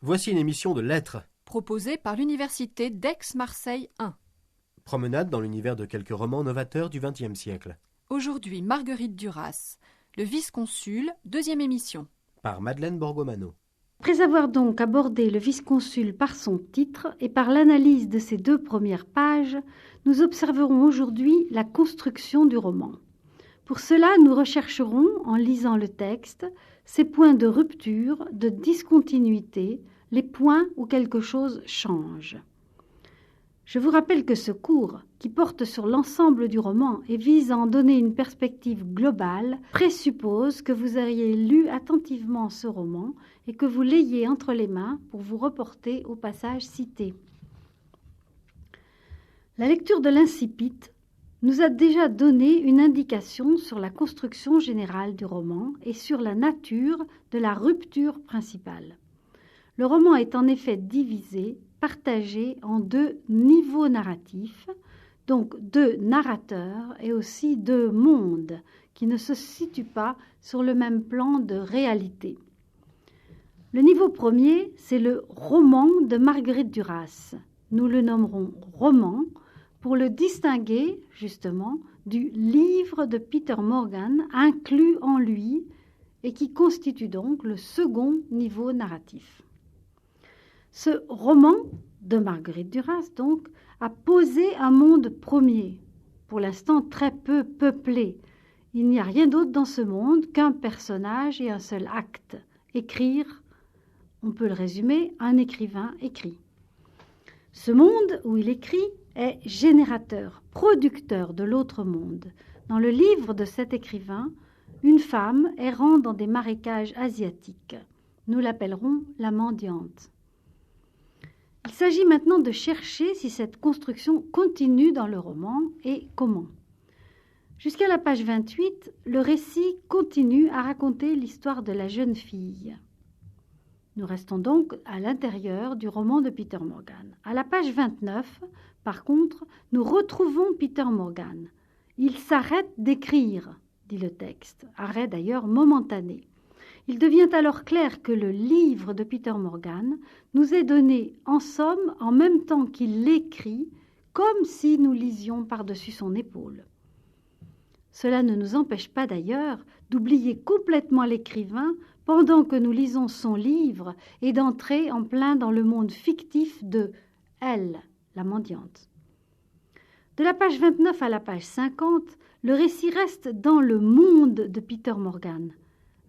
Voici une émission de lettres. Proposée par l'Université d'Aix-Marseille 1. Promenade dans l'univers de quelques romans novateurs du XXe siècle. Aujourd'hui, Marguerite Duras, le vice-consul, deuxième émission. Par Madeleine Borgomano. Après avoir donc abordé le vice-consul par son titre et par l'analyse de ses 2 premières pages, nous observerons aujourd'hui la construction du roman. Pour cela, nous rechercherons, en lisant le texte, ces points de rupture, de discontinuité, les points où quelque chose change. Je vous rappelle que ce cours, qui porte sur l'ensemble du roman et vise à en donner une perspective globale, présuppose que vous ayez lu attentivement ce roman et que vous l'ayez entre les mains pour vous reporter au passage cité. La lecture de l'incipit nous a déjà donné une indication sur la construction générale du roman et sur la nature de la rupture principale. Le roman est en effet divisé, partagé en 2 niveaux narratifs, donc 2 narrateurs et aussi 2 mondes qui ne se situent pas sur le même plan de réalité. Le niveau premier, c'est le roman de Marguerite Duras. Nous le nommerons roman pour le distinguer justement du livre de Peter Morgan inclus en lui et qui constitue donc le second niveau narratif. Ce roman de Marguerite Duras, donc, a posé un monde premier, pour l'instant très peu peuplé. Il n'y a rien d'autre dans ce monde qu'un personnage et un seul acte. Écrire, on peut le résumer, un écrivain écrit. Ce monde où il écrit est générateur, producteur de l'autre monde. Dans le livre de cet écrivain, une femme errant dans des marécages asiatiques. Nous l'appellerons la mendiante. Il s'agit maintenant de chercher si cette construction continue dans le roman et comment. Jusqu'à la page 28, le récit continue à raconter l'histoire de la jeune fille. Nous restons donc à l'intérieur du roman de Peter Morgan. À la page 29, par contre, nous retrouvons Peter Morgan. Il s'arrête d'écrire, dit le texte, arrêt d'ailleurs momentané. Il devient alors clair que le livre de Peter Morgan nous est donné en somme en même temps qu'il l'écrit, comme si nous lisions par-dessus son épaule. Cela ne nous empêche pas d'ailleurs d'oublier complètement l'écrivain pendant que nous lisons son livre et d'entrer en plein dans le monde fictif de elle, la mendiante. De la page 29 à la page 50, le récit reste dans le monde de Peter Morgan,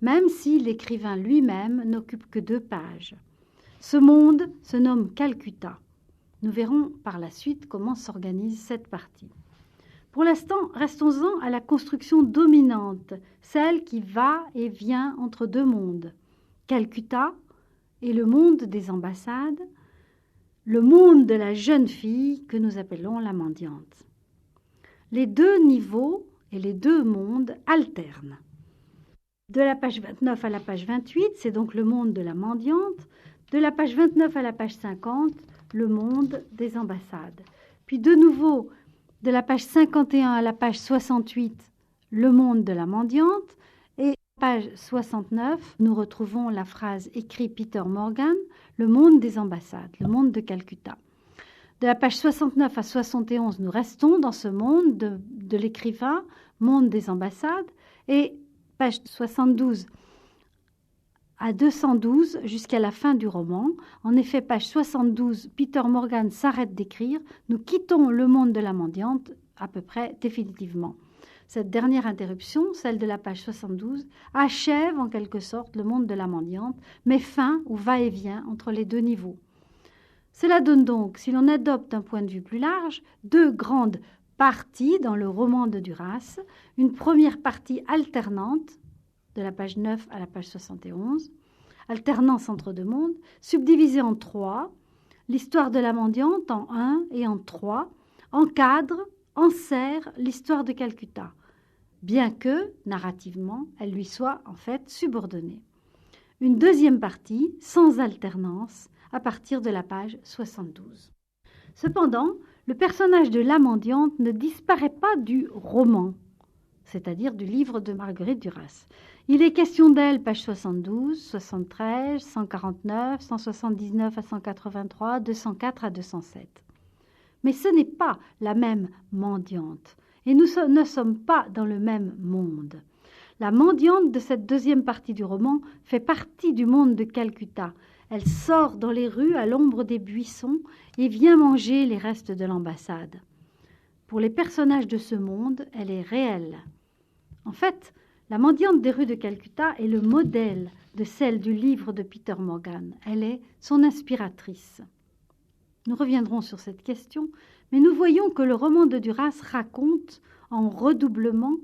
même si l'écrivain lui-même n'occupe que 2 pages. Ce monde se nomme Calcutta. Nous verrons par la suite comment s'organise cette partie. Pour l'instant, restons-en à la construction dominante, celle qui va et vient entre 2 mondes. Calcutta et le monde des ambassades, le monde de la jeune fille que nous appelons la mendiante. Les 2 niveaux et les 2 mondes alternent. De la page 29 à la page 28, c'est donc le monde de la mendiante. De la page 29 à la page 50, le monde des ambassades. Puis de nouveau, de la page 51 à la page 68, le monde de la mendiante. Et page 69, nous retrouvons la phrase écrite Peter Morgan, le monde des ambassades, le monde de Calcutta. De la page 69 à 71, nous restons dans ce monde de l'écrivain, monde des ambassades. Et page 72 à 212 jusqu'à la fin du roman. En effet, page 72, Peter Morgan s'arrête d'écrire. Nous quittons le monde de la mendiante à peu près définitivement. Cette dernière interruption, celle de la page 72, achève en quelque sorte le monde de la mendiante, met fin au va-et-vient entre les 2 niveaux. Cela donne donc, si l'on adopte un point de vue plus large, 2 grandes partie dans le roman de Duras, une première partie alternante, de la page 9 à la page 71, alternance entre 2 mondes, subdivisée en 3, l'histoire de la mendiante en 1 et en 3, encadre, enserre l'histoire de Calcutta, bien que, narrativement, elle lui soit en fait subordonnée. Une deuxième partie, sans alternance, à partir de la page 72. Cependant, le personnage de la mendiante ne disparaît pas du roman, c'est-à-dire du livre de Marguerite Duras. Il est question d'elle, page 72, 73, 149, 179 à 183, 204 à 207. Mais ce n'est pas la même mendiante, et nous ne sommes pas dans le même monde. La mendiante de cette deuxième partie du roman fait partie du monde de Calcutta. Elle sort dans les rues à l'ombre des buissons et vient manger les restes de l'ambassade. Pour les personnages de ce monde, elle est réelle. En fait, la mendiante des rues de Calcutta est le modèle de celle du livre de Peter Morgan. Elle est son inspiratrice. Nous reviendrons sur cette question, mais nous voyons que le roman de Duras raconte en redoublement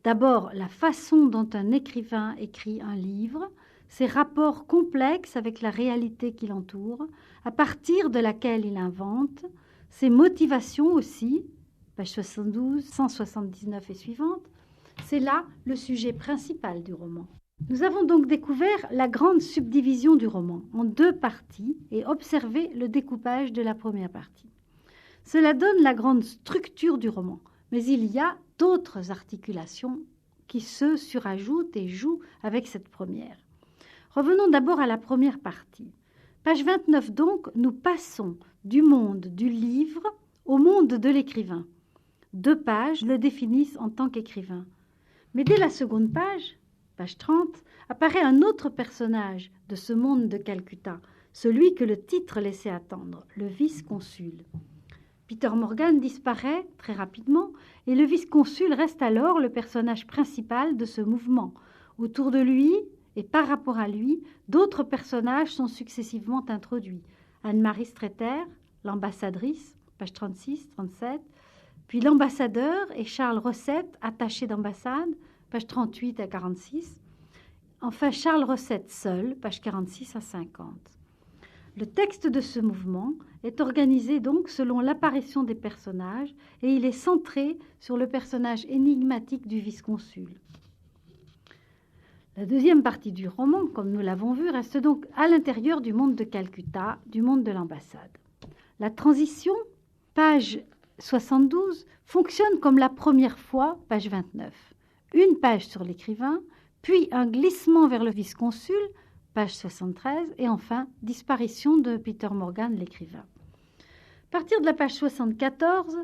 d'abord la façon dont un écrivain écrit un livre, ses rapports complexes avec la réalité qui l'entoure, à partir de laquelle il invente, ses motivations aussi, page 72, 179 et suivantes. C'est là le sujet principal du roman. Nous avons donc découvert la grande subdivision du roman en deux parties et observé le découpage de la première partie. Cela donne la grande structure du roman, mais il y a d'autres articulations qui se surajoutent et jouent avec cette première. Revenons d'abord à la première partie. Page 29 donc, nous passons du monde du livre au monde de l'écrivain. 2 pages le définissent en tant qu'écrivain. Mais dès la seconde page, page 30, apparaît un autre personnage de ce monde de Calcutta, celui que le titre laissait attendre, le vice-consul. Peter Morgan disparaît très rapidement et le vice-consul reste alors le personnage principal de ce mouvement. Autour de lui et par rapport à lui, d'autres personnages sont successivement introduits. Anne-Marie Streeter, l'ambassadrice, page 36, 37, puis l'ambassadeur et Charles Rosset, attaché d'ambassade, page 38 à 46. Enfin, Charles Rosset seul, page 46 à 50. Le texte de ce mouvement est organisé donc selon l'apparition des personnages et il est centré sur le personnage énigmatique du vice-consul. La deuxième partie du roman, comme nous l'avons vu, reste donc à l'intérieur du monde de Calcutta, du monde de l'ambassade. La transition, page 72, fonctionne comme la première fois, page 29. Une page sur l'écrivain, puis un glissement vers le vice-consul, page 73, et enfin, disparition de Peter Morgan, l'écrivain. À partir de la page 74,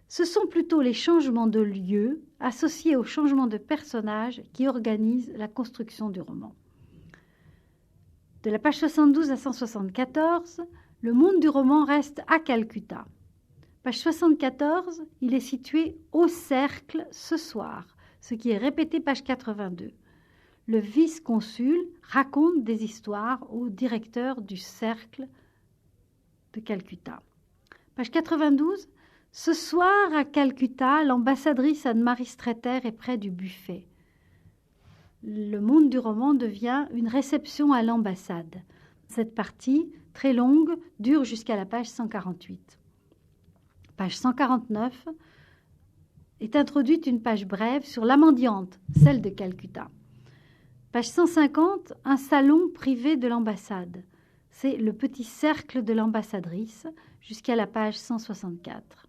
ce sont plutôt les changements de lieu associés aux changements de personnages qui organisent la construction du roman. De la page 72 à 174, le monde du roman reste à Calcutta. Page 74, il est situé au cercle ce soir, ce qui est répété page 82. Le vice-consul raconte des histoires au directeur du cercle de Calcutta. Page 92, ce soir à Calcutta, l'ambassadrice Anne-Marie Streeter est près du buffet. Le monde du roman devient une réception à l'ambassade. Cette partie, très longue, dure jusqu'à la page 148. Page 149 est introduite une page brève sur la mendiante, celle de Calcutta. Page 150, un salon privé de l'ambassade. C'est le petit cercle de l'ambassadrice jusqu'à la page 164.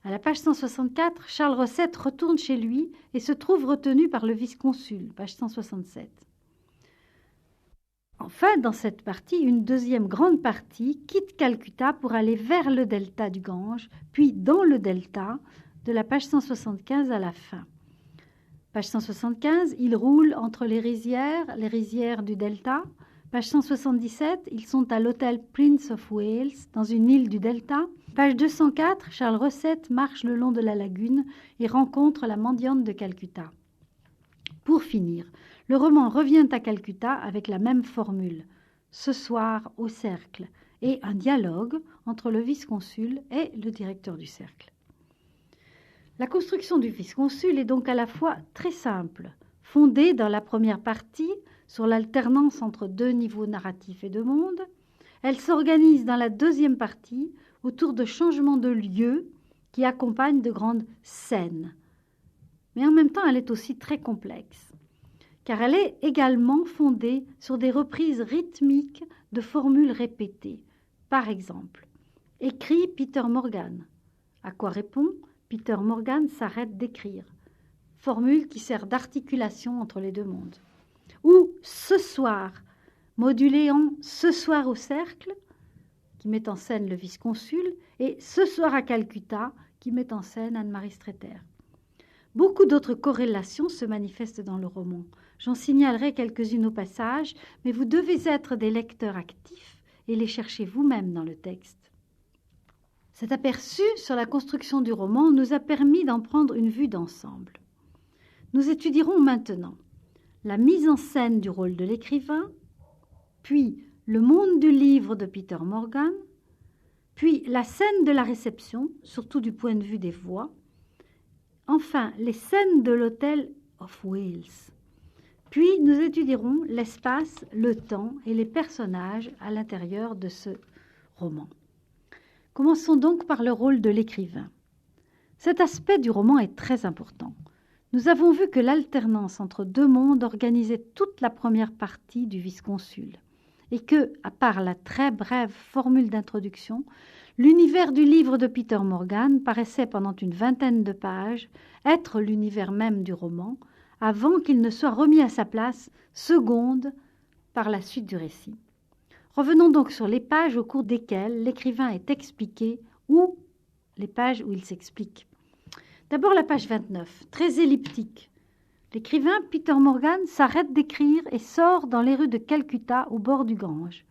À la page 164, Charles Rosset retourne chez lui et se trouve retenu par le vice-consul, page 167. Enfin, dans cette partie, une deuxième grande partie quitte Calcutta pour aller vers le delta du Gange, puis dans le delta, de la page 175 à la fin. Page 175, ils roulent entre les rizières du delta. Page 177, ils sont à l'hôtel Prince of Wales, dans une île du delta. Page 204, Charles Rosset marche le long de la lagune et rencontre la mendiante de Calcutta. Pour finir, le roman revient à Calcutta avec la même formule, ce soir au cercle, et un dialogue entre le vice-consul et le directeur du cercle. La construction du vice-consul est donc à la fois très simple, fondée dans la première partie sur l'alternance entre 2 niveaux narratifs et de monde. Elle s'organise dans la deuxième partie autour de changements de lieu qui accompagnent de grandes scènes. Mais en même temps, elle est aussi très complexe, car elle est également fondée sur des reprises rythmiques de formules répétées. Par exemple, écrit Peter Morgan. À quoi répond Peter Morgan s'arrête d'écrire. formule qui sert d'articulation entre les deux mondes. Ou ce soir, modulé en ce soir au cercle, qui met en scène le vice-consul, et ce soir à Calcutta, qui met en scène Anne-Marie Streeter. Beaucoup d'autres corrélations se manifestent dans le roman. J'en signalerai quelques-unes au passage, mais vous devez être des lecteurs actifs et les chercher vous-même dans le texte. Cet aperçu sur la construction du roman nous a permis d'en prendre une vue d'ensemble. Nous étudierons maintenant la mise en scène du rôle de l'écrivain, puis le monde du livre de Peter Morgan, puis la scène de la réception, surtout du point de vue des voix, enfin les scènes de l'hôtel of Wales. Puis nous étudierons l'espace, le temps et les personnages à l'intérieur de ce roman. Commençons donc par le rôle de l'écrivain. Cet aspect du roman est très important. Nous avons vu que l'alternance entre deux mondes organisait toute la première partie du vice-consul et que, à part la très brève formule d'introduction, l'univers du livre de Peter Morgan paraissait pendant une vingtaine de pages être l'univers même du roman, avant qu'il ne soit remis à sa place seconde par la suite du récit. Revenons donc sur les pages au cours desquelles l'écrivain est expliqué ou les pages où il s'explique. D'abord la page 29, très elliptique. L'écrivain Peter Morgan s'arrête d'écrire et sort dans les rues de Calcutta au bord du Gange.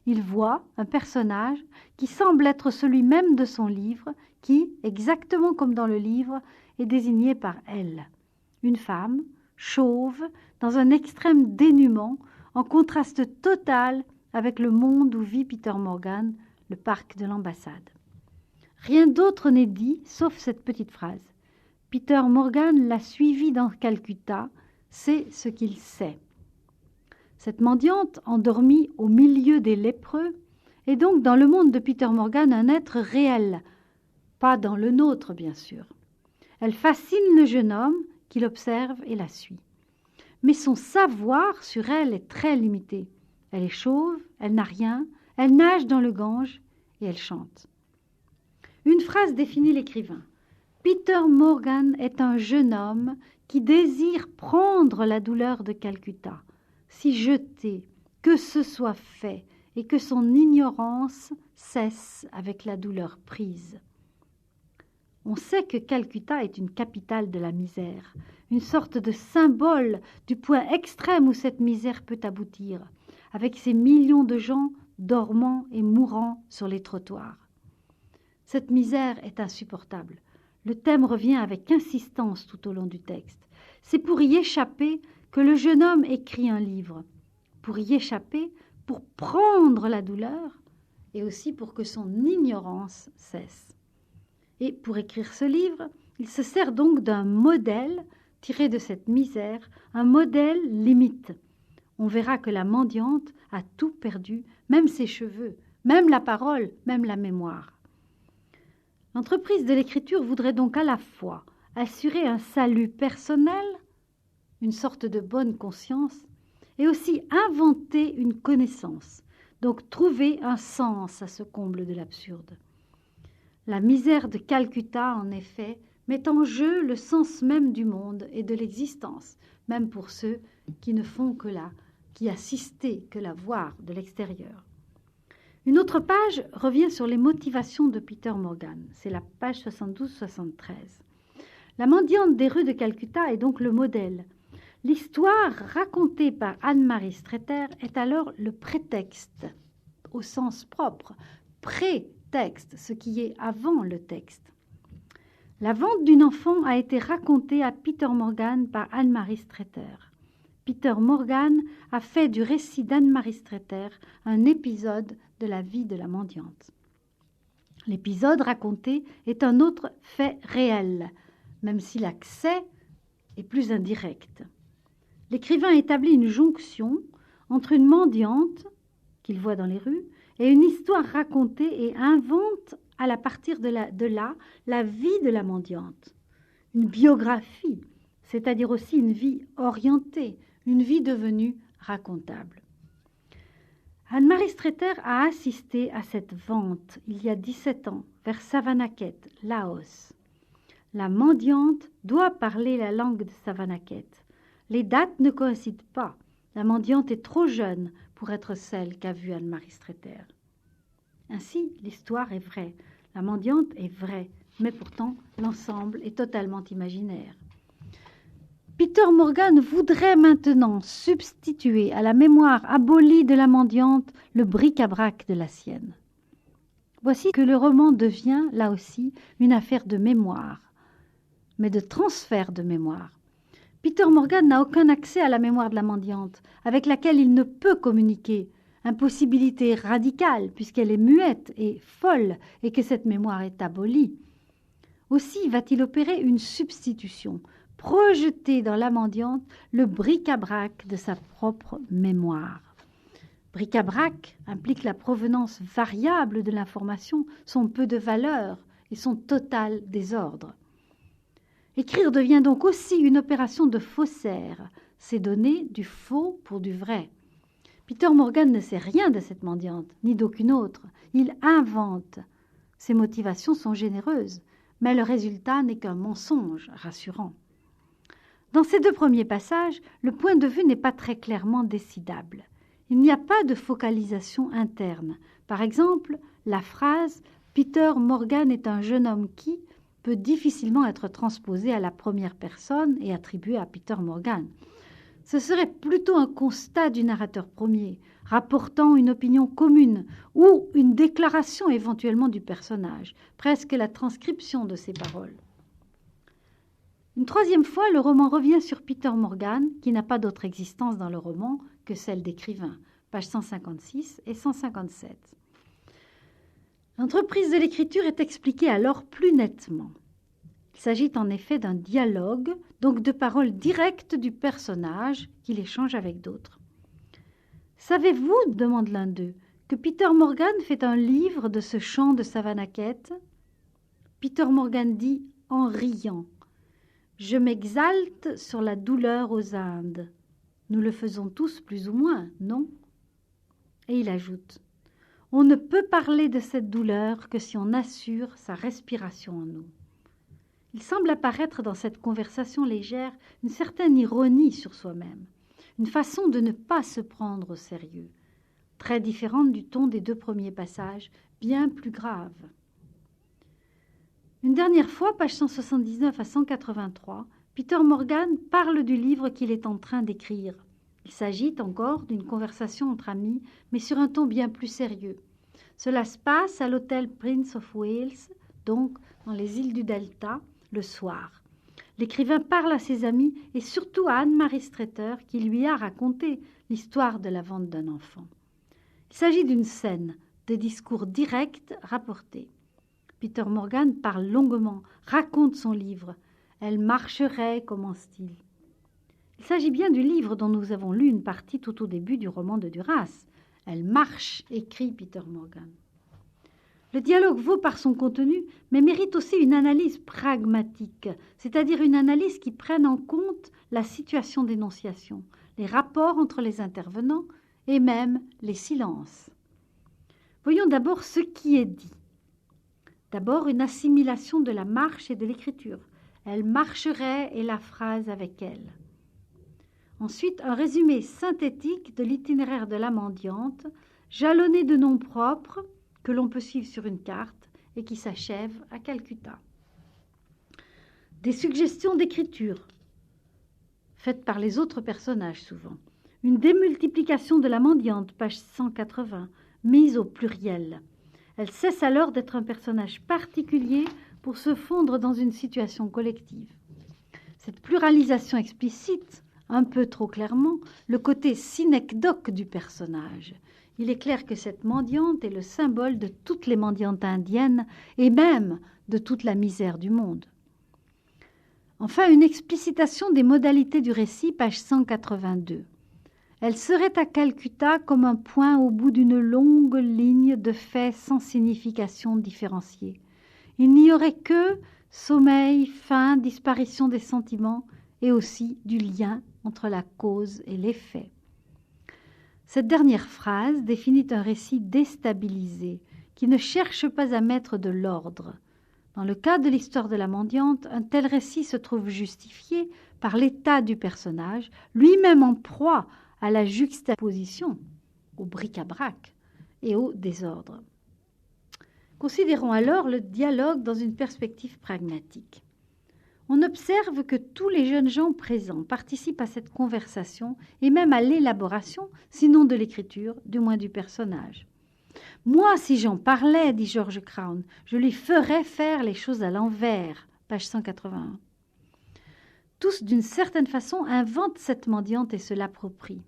Il voit un personnage qui semble être celui même de son livre, qui, exactement comme dans le livre, est désigné par elle. Une femme, chauve, dans un extrême dénuement, en contraste total avec le monde où vit Peter Morgan, le parc de l'ambassade. Rien d'autre n'est dit, sauf cette petite phrase. Peter Morgan l'a suivi dans Calcutta, c'est ce qu'il sait. Cette mendiante, endormie au milieu des lépreux, est donc dans le monde de Peter Morgan un être réel, pas dans le nôtre bien sûr. Elle fascine le jeune homme qui l'observe et la suit. Mais son savoir sur elle est très limité. Elle est chauve, elle n'a rien, elle nage dans le Gange et elle chante. Une phrase définit l'écrivain. Peter Morgan est un jeune homme qui désire prendre la douleur de Calcutta, s'y jeter, que ce soit fait, et que son ignorance cesse avec la douleur prise. On sait que Calcutta est une capitale de la misère, une sorte de symbole du point extrême où cette misère peut aboutir, avec ces millions de gens dormant et mourant sur les trottoirs. Cette misère est insupportable. Le thème revient avec insistance tout au long du texte. C'est pour y échapper que le jeune homme écrit un livre. Pour y échapper, pour prendre la douleur, et aussi pour que son ignorance cesse. Et pour écrire ce livre, il se sert donc d'un modèle tiré de cette misère, un modèle limite. On verra que la mendiante a tout perdu, même ses cheveux, même la parole, même la mémoire. L'entreprise de l'écriture voudrait donc à la fois assurer un salut personnel, une sorte de bonne conscience, et aussi inventer une connaissance, donc trouver un sens à ce comble de l'absurde. La misère de Calcutta, en effet, met en jeu le sens même du monde et de l'existence, même pour ceux qui ne font que qui assister, que la voir de l'extérieur. Une autre page revient sur les motivations de Peter Morgan. C'est la page 72-73. La mendiante des rues de Calcutta est donc le modèle. L'histoire racontée par Anne-Marie Streeter est alors le prétexte, au sens propre, prétexte, ce qui est avant le texte. La vente d'une enfant a été racontée à Peter Morgan par Anne-Marie Streeter. Peter Morgan a fait du récit d'Anne-Marie Streeter un épisode de la vie de la mendiante. L'épisode raconté est un autre fait réel, même si l'accès est plus indirect. L'écrivain établit une jonction entre une mendiante, qu'il voit dans les rues, et une histoire racontée et invente à partir de là la vie de la mendiante. Une biographie, c'est-à-dire aussi une vie orientée, une vie devenue racontable. Anne-Marie Streeter a assisté à cette vente il y a 17 ans vers Savannakhet, Laos. La mendiante doit parler la langue de Savanaket. Les dates ne coïncident pas. La mendiante est trop jeune pour être celle qu'a vue Anne-Marie Streeter. Ainsi, l'histoire est vraie. La mendiante est vraie, mais pourtant, l'ensemble est totalement imaginaire. Peter Morgan voudrait maintenant substituer à la mémoire abolie de la mendiante le bric-à-brac de la sienne. Voici que le roman devient, là aussi, une affaire de mémoire, mais de transfert de mémoire. Peter Morgan n'a aucun accès à la mémoire de la mendiante, avec laquelle il ne peut communiquer. Impossibilité radicale, puisqu'elle est muette et folle, et que cette mémoire est abolie. Aussi va-t-il opérer une substitution, projeter dans la mendiante le bric-à-brac de sa propre mémoire. Bric-à-brac implique la provenance variable de l'information, son peu de valeur et son total désordre. Écrire devient donc aussi une opération de faussaire, c'est donner du faux pour du vrai. Peter Morgan ne sait rien de cette mendiante, ni d'aucune autre. Il invente. Ses motivations sont généreuses, mais le résultat n'est qu'un mensonge rassurant. Dans ces deux premiers passages, le point de vue n'est pas très clairement décidable. Il n'y a pas de focalisation interne. Par exemple, la phrase « Peter Morgan est un jeune homme qui » peut difficilement être transposée à la première personne et attribuée à Peter Morgan. Ce serait plutôt un constat du narrateur premier, rapportant une opinion commune ou une déclaration éventuellement du personnage, presque la transcription de ses paroles. Une troisième fois, le roman revient sur Peter Morgan, qui n'a pas d'autre existence dans le roman que celle d'écrivain, pages 156 et 157. L'entreprise de l'écriture est expliquée alors plus nettement. Il s'agit en effet d'un dialogue, donc de paroles directes du personnage qu'il échange avec d'autres. « Savez-vous, demande l'un d'eux, que Peter Morgan fait un livre de ce chant de Savanaket ?» Peter Morgan dit en riant « Je m'exalte sur la douleur aux Indes. Nous le faisons tous plus ou moins, non ?» Et il ajoute « On ne peut parler de cette douleur que si on assure sa respiration en nous. » Il semble apparaître dans cette conversation légère une certaine ironie sur soi-même, une façon de ne pas se prendre au sérieux, très différente du ton des deux premiers passages, bien plus grave. Une dernière fois, page 179 à 183, Peter Morgan parle du livre qu'il est en train d'écrire. Il s'agit encore d'une conversation entre amis, mais sur un ton bien plus sérieux. Cela se passe à l'hôtel Prince of Wales, donc dans les îles du Delta, le soir. L'écrivain parle à ses amis et surtout à Anne-Marie Streeter qui lui a raconté l'histoire de la vente d'un enfant. Il s'agit d'une scène, de discours directs rapportés. Peter Morgan parle longuement, raconte son livre. « Elle marcherait », commence-t-il. Il s'agit bien du livre dont nous avons lu une partie tout au début du roman de Duras. « Elle marche », écrit Peter Morgan. Le dialogue vaut par son contenu, mais mérite aussi une analyse pragmatique, c'est-à-dire une analyse qui prenne en compte la situation d'énonciation, les rapports entre les intervenants et même les silences. Voyons d'abord ce qui est dit. D'abord, une assimilation de la marche et de l'écriture. Elle marcherait et la phrase avec elle. Ensuite, un résumé synthétique de l'itinéraire de la mendiante, jalonné de noms propres, que l'on peut suivre sur une carte et qui s'achève à Calcutta. Des suggestions d'écriture, faites par les autres personnages souvent. Une démultiplication de la mendiante, page 180, mise au pluriel. Elle cesse alors d'être un personnage particulier pour se fondre dans une situation collective. Cette pluralisation explicite, un peu trop clairement, le côté synecdoque du personnage. Il est clair que cette mendiante est le symbole de toutes les mendiantes indiennes et même de toute la misère du monde. Enfin, une explicitation des modalités du récit, page 182. Elle serait à Calcutta comme un point au bout d'une longue ligne de faits sans signification différenciée. Il n'y aurait que sommeil, faim, disparition des sentiments et aussi du lien entre la cause et l'effet. Cette dernière phrase définit un récit déstabilisé qui ne cherche pas à mettre de l'ordre. Dans le cas de l'histoire de la mendiante, un tel récit se trouve justifié par l'état du personnage, lui-même en proie à la juxtaposition, au bric-à-brac et au désordre. Considérons alors le dialogue dans une perspective pragmatique. On observe que tous les jeunes gens présents participent à cette conversation et même à l'élaboration, sinon de l'écriture, du moins du personnage. « Moi, si j'en parlais, dit George Crowne, je lui ferais faire les choses à l'envers. » Page 181. Tous, d'une certaine façon, inventent cette mendiante et se l'approprient.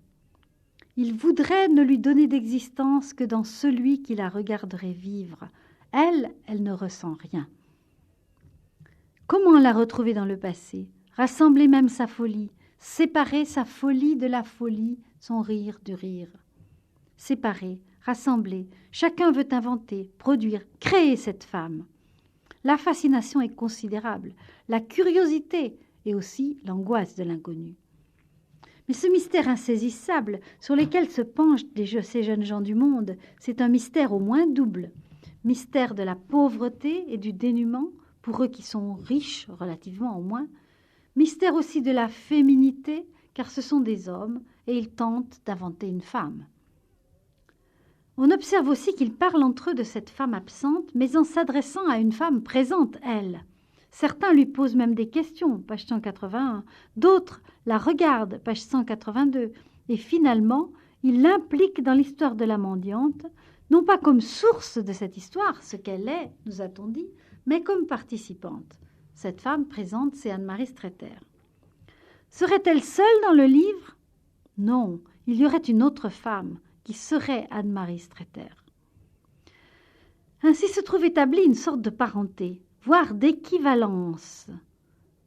Ils voudraient ne lui donner d'existence que dans celui qui la regarderait vivre. Elle ne ressent rien. Comment la retrouver dans le passé? Rassembler même sa folie, séparer sa folie de la folie, son rire du rire. Séparer, rassembler, chacun veut inventer, produire, créer cette femme. La fascination est considérable, la curiosité et aussi l'angoisse de l'inconnu. Mais ce mystère insaisissable sur lequel se penchent ces jeunes gens du monde, c'est un mystère au moins double. Mystère de la pauvreté et du dénuement, pour eux qui sont riches, relativement au moins. Mystère aussi de la féminité, car ce sont des hommes et ils tentent d'inventer une femme. On observe aussi qu'ils parlent entre eux de cette femme absente, mais en s'adressant à une femme présente, elle. Certains lui posent même des questions, page 181, d'autres la regardent, page 182, et finalement, ils l'impliquent dans l'histoire de la mendiante, non pas comme source de cette histoire, ce qu'elle est, nous a-t-on dit, mais comme participante. Cette femme présente, c'est Anne-Marie Streeter. Serait-elle seule dans le livre? Non, il y aurait une autre femme qui serait Anne-Marie Streeter. Ainsi se trouve établie une sorte de parenté, voire d'équivalence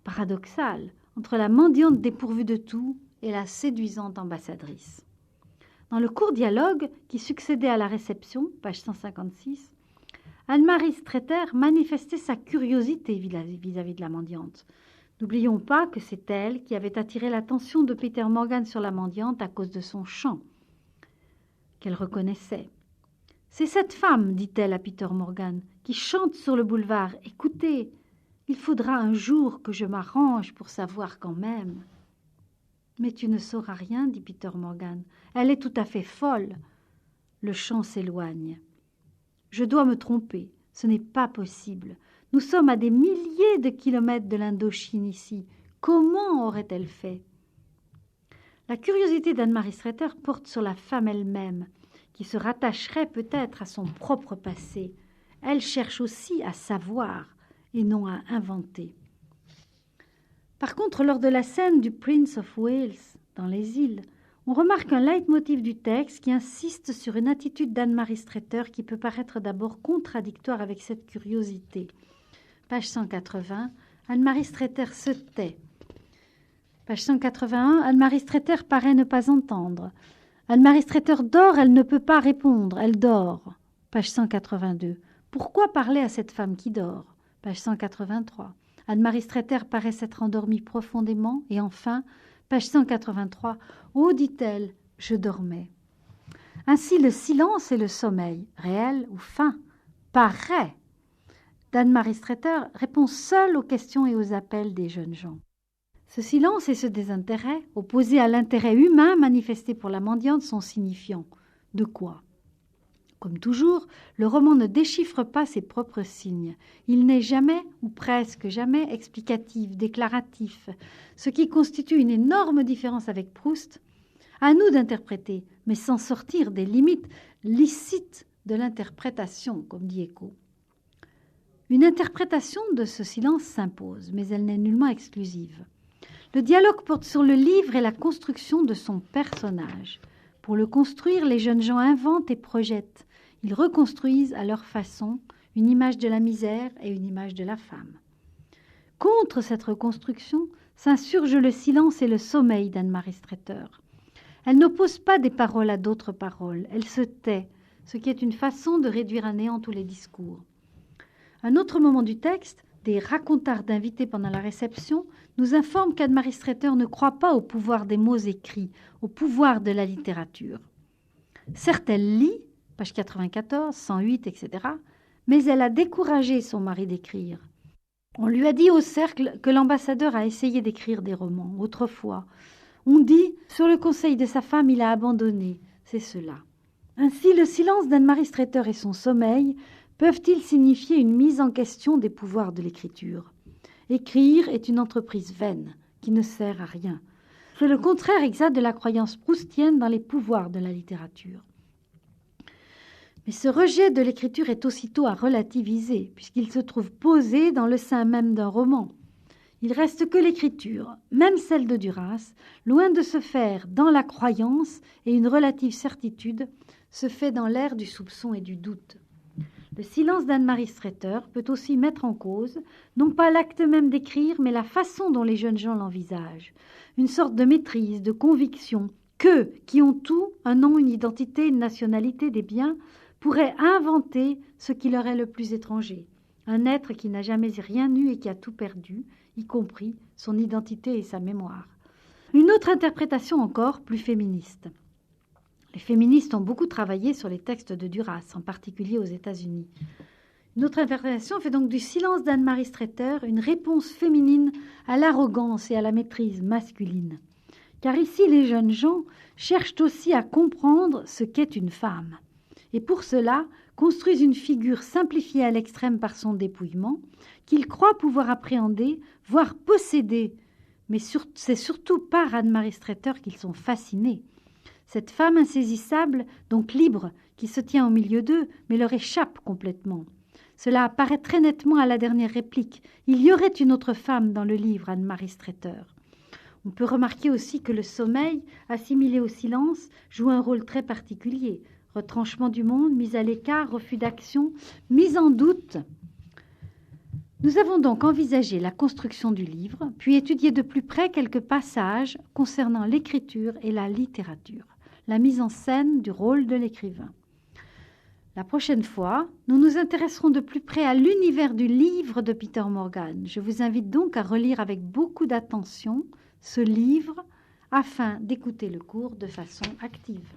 paradoxale entre la mendiante dépourvue de tout et la séduisante ambassadrice. Dans le court dialogue qui succédait à la réception, page 156, Anne-Marie Streeter manifestait sa curiosité vis-à-vis de la mendiante. N'oublions pas que c'est elle qui avait attiré l'attention de Peter Morgan sur la mendiante à cause de son chant, qu'elle reconnaissait. « C'est cette femme, dit-elle à Peter Morgan, qui chante sur le boulevard. Écoutez, il faudra un jour que je m'arrange pour savoir quand même. » « Mais tu ne sauras rien, dit Peter Morgan. Elle est tout à fait folle. » Le chant s'éloigne. « Je dois me tromper. Ce n'est pas possible. Nous sommes à des milliers de kilomètres de l'Indochine ici. Comment aurait-elle fait ?» La curiosité d'Anne-Marie Streeter porte sur la femme elle-même, qui se rattacherait peut-être à son propre passé. Elle cherche aussi à savoir et non à inventer. Par contre, lors de la scène du Prince of Wales, dans les îles, on remarque un leitmotiv du texte qui insiste sur une attitude d'Anne-Marie Streeter qui peut paraître d'abord contradictoire avec cette curiosité. Page 180, Anne-Marie Streeter se tait. Page 181, Anne-Marie Streeter paraît ne pas entendre. Anne-Marie Streeter dort, elle ne peut pas répondre, elle dort. Page 182. Pourquoi parler à cette femme qui dort? Page 183. Anne-Marie Streeter paraît s'être endormie profondément. Et enfin, page 183, « Oh, dit-elle, je dormais. » Ainsi, le silence et le sommeil, réel ou feint, paraît, d'Anne-Marie Streeter répond seule aux questions et aux appels des jeunes gens. Ce silence et ce désintérêt, opposés à l'intérêt humain manifesté pour la mendiante, sont signifiants. De quoi? Comme toujours, le roman ne déchiffre pas ses propres signes. Il n'est jamais, ou presque jamais, explicatif, déclaratif, ce qui constitue une énorme différence avec Proust. À nous d'interpréter, mais sans sortir des limites licites de l'interprétation, comme dit Eco. Une interprétation de ce silence s'impose, mais elle n'est nullement exclusive. Le dialogue porte sur le livre et la construction de son personnage. Pour le construire, les jeunes gens inventent et projettent. Ils reconstruisent à leur façon une image de la misère et une image de la femme. Contre cette reconstruction s'insurge le silence et le sommeil d'Anne-Marie Streeter. Elle n'oppose pas des paroles à d'autres paroles, elle se tait, ce qui est une façon de réduire à néant tous les discours. Un autre moment du texte, des racontards d'invités pendant la réception, nous informe qu'Anne-Marie Streeter ne croit pas au pouvoir des mots écrits, au pouvoir de la littérature. Certes, elle lit, page 94, 108, etc., mais elle a découragé son mari d'écrire. On lui a dit au cercle que l'ambassadeur a essayé d'écrire des romans autrefois. On dit, sur le conseil de sa femme, il a abandonné. C'est cela. Ainsi, le silence d'Anne-Marie Streeter et son sommeil peuvent-ils signifier une mise en question des pouvoirs de l'écriture? Écrire est une entreprise vaine, qui ne sert à rien. C'est le contraire exact de la croyance proustienne dans les pouvoirs de la littérature. Mais ce rejet de l'écriture est aussitôt à relativiser, puisqu'il se trouve posé dans le sein même d'un roman. Il reste que l'écriture, même celle de Duras, loin de se faire dans la croyance et une relative certitude, se fait dans l'air du soupçon et du doute. Le silence d'Anne-Marie Streeter peut aussi mettre en cause, non pas l'acte même d'écrire, mais la façon dont les jeunes gens l'envisagent. Une sorte de maîtrise, de conviction, qu'eux, qui ont tout, un nom, une identité, une nationalité, des biens, pourraient inventer ce qui leur est le plus étranger. Un être qui n'a jamais rien eu et qui a tout perdu, y compris son identité et sa mémoire. Une autre interprétation encore, plus féministe. Les féministes ont beaucoup travaillé sur les textes de Duras, en particulier aux États-Unis. Une autre interprétation fait donc du silence d'Anne-Marie Streeter une réponse féminine à l'arrogance et à la maîtrise masculine. Car ici, les jeunes gens cherchent aussi à comprendre ce qu'est une femme. Et pour cela, construisent une figure simplifiée à l'extrême par son dépouillement, qu'ils croient pouvoir appréhender, voire posséder. Mais c'est surtout par Anne-Marie Streeter qu'ils sont fascinés. Cette femme insaisissable, donc libre, qui se tient au milieu d'eux, mais leur échappe complètement. Cela apparaît très nettement à la dernière réplique. Il y aurait une autre femme dans le livre, Anne-Marie Streeter. On peut remarquer aussi que le sommeil, assimilé au silence, joue un rôle très particulier. Retranchement du monde, mise à l'écart, refus d'action, mise en doute. Nous avons donc envisagé la construction du livre, puis étudié de plus près quelques passages concernant l'écriture et la littérature, la mise en scène du rôle de l'écrivain. La prochaine fois, nous nous intéresserons de plus près à l'univers du livre de Peter Morgan. Je vous invite donc à relire avec beaucoup d'attention ce livre afin d'écouter le cours de façon active.